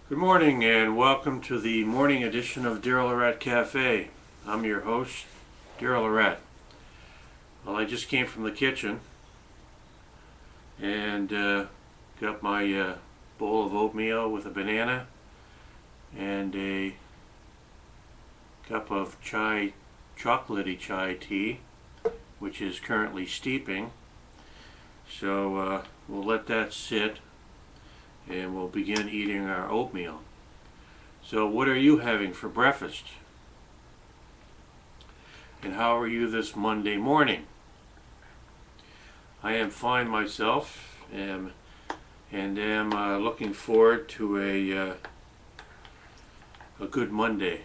Good morning and welcome to the morning edition of Daryllorette Cafe. I'm your host, Daryllorette. Well, I just came from the kitchen and got my bowl of oatmeal with a banana and a cup of chocolatey chai tea, which is currently steeping. So we'll let that sit and we'll begin eating our oatmeal. So what are you having for breakfast? And how are you this Monday morning? I am fine myself and am looking forward to a good Monday.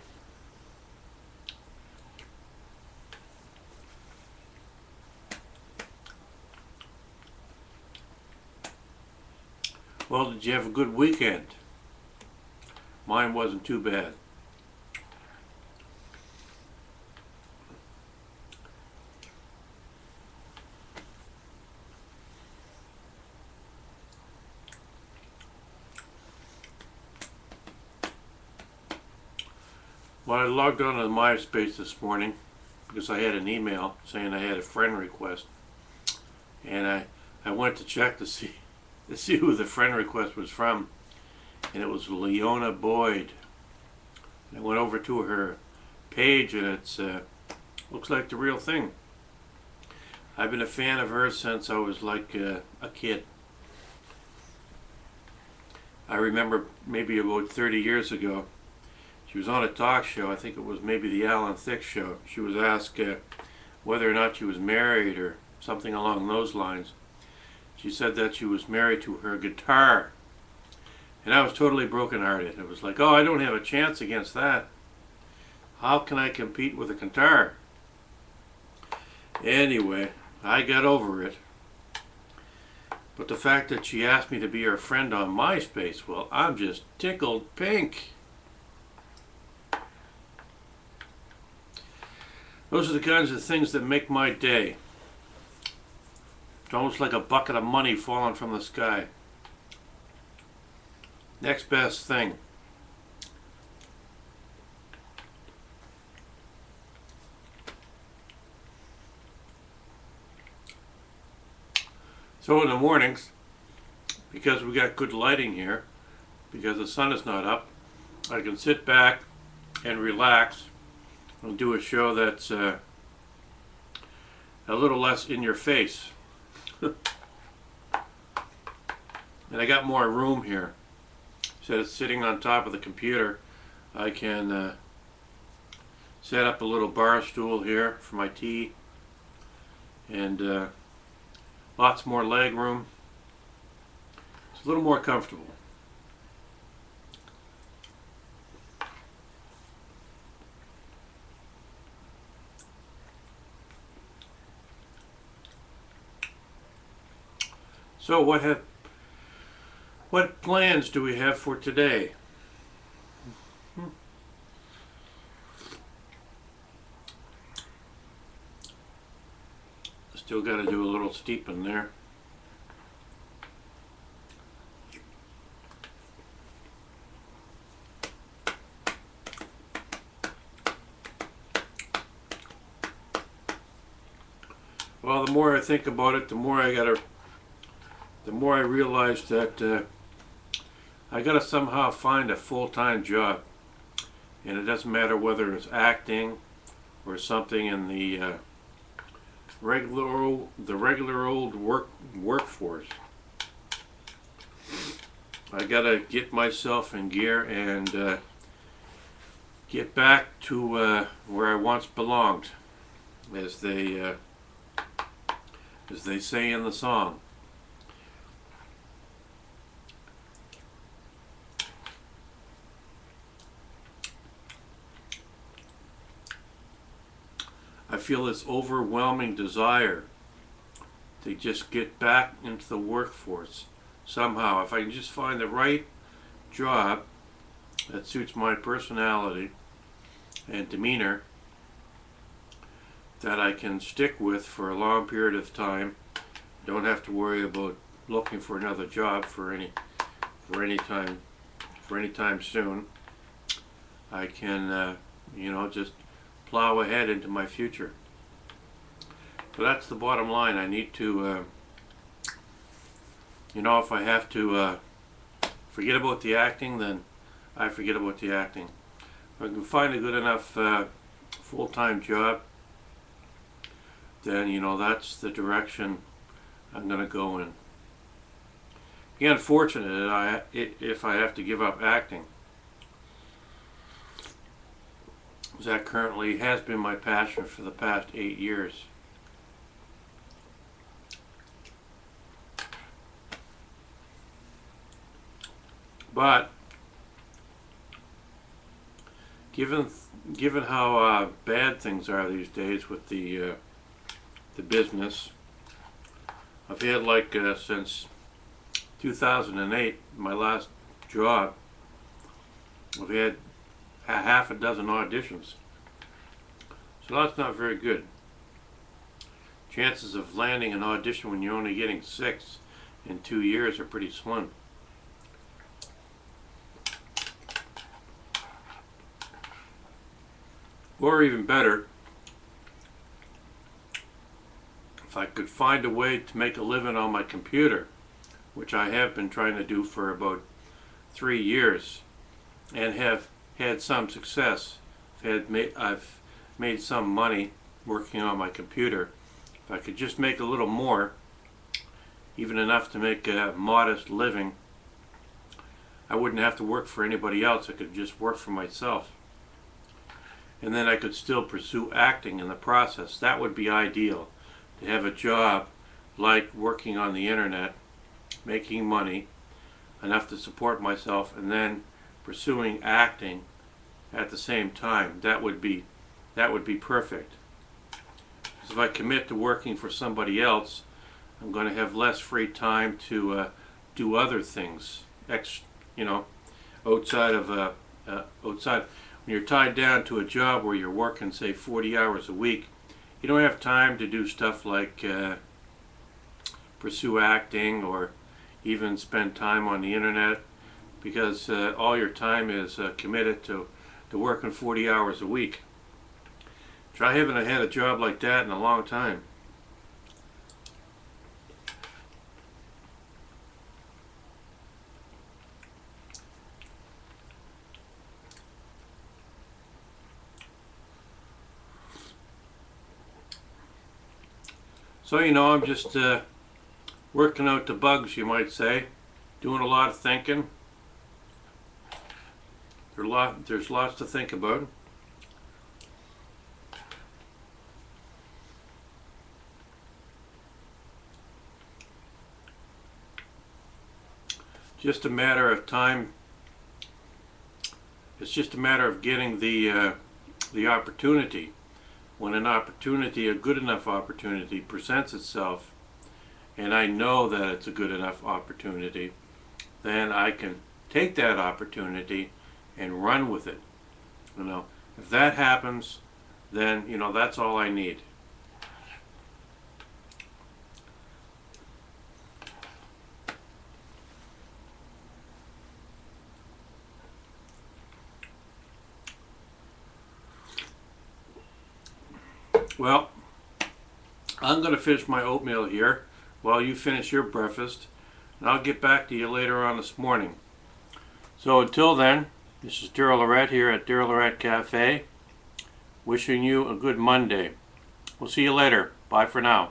Well, did you have a good weekend? Mine wasn't too bad. Well, I logged on to MySpace this morning because I had an email saying I had a friend request, and I went to check to see who the friend request was from, and it was Leona Boyd. And I went over to her page, and it's looks like the real thing. I've been a fan of hers since I was like a kid. I remember maybe about 30 years ago, she was on a talk show. I think it was maybe the Alan Thicke show. She was asked whether or not she was married or something along those lines. She said that she was married to her guitar. And I was totally brokenhearted. It was like, oh, I don't have a chance against that. How can I compete with a guitar? Anyway, I got over it. But the fact that she asked me to be her friend on MySpace, well, I'm just tickled pink. Those are the kinds of things that make my day. It's almost like a bucket of money falling from the sky. Next best thing. So in the mornings, because we got good lighting here, because the sun is not up, I can sit back and relax and do a show that's a little less in your face. And I got more room here. Instead of sitting on top of the computer, I can set up a little bar stool here for my tea, and lots more leg room. It's a little more comfortable. So what plans do we have for today? Still got to do a little steeping there. Well, the more I think about it, the more I realize that I gotta somehow find a full-time job, and it doesn't matter whether it's acting or something in the regular old workforce. I gotta get myself in gear and get back to where I once belonged, as they say in the song. I feel this overwhelming desire to just get back into the workforce somehow. If I can just find the right job that suits my personality and demeanor, that I can stick with for a long period of time. Don't have to worry about looking for another job for any time for any time soon, I can, you know, just plow ahead into my future. So that's the bottom line. I need to, you know, if I have to forget about the acting, then I forget about the acting. If I can find a good enough full-time job, then, you know, that's the direction I'm going to go in. The unfortunate if I have to give up acting, that currently has been my passion for the past 8 years. But given how bad things are these days with the business, I've had like since 2008, my last job, I've had half a dozen auditions. So that's not very good. Chances of landing an audition when you're only getting 6 in 2 years are pretty slim. Or even better, if I could find a way to make a living on my computer, which I have been trying to do for about 3 years, and have had some success. I've made some money working on my computer. If I could just make a little more, even enough to make a modest living, I wouldn't have to work for anybody else. I could just work for myself. And then I could still pursue acting in the process. That would be ideal, to have a job like working on the internet, making money enough to support myself, and then pursuing acting at the same time. That would be perfect. Because if I commit to working for somebody else, I'm going to have less free time to do other things. You know, outside of outside. When you're tied down to a job where you're working, say, 40 hours a week, you don't have time to do stuff like pursue acting or even spend time on the internet, because all your time is committed to working 40 hours a week. I haven't had a job like that in a long time. So, you know, I'm just working out the bugs, you might say, doing a lot of thinking. There's lots to think about. Just a matter of time. It's just a matter of getting the opportunity. When an opportunity, a good enough opportunity, presents itself, and I know that it's a good enough opportunity, then I can take that opportunity and run with it. You know, if that happens, then, you know, that's all I need. Well, I'm going to finish my oatmeal here while you finish your breakfast, and I'll get back to you later on this morning. So until then, this is DarylLorette here at DarylLorette Cafe, wishing you a good Monday. We'll see you later. Bye for now.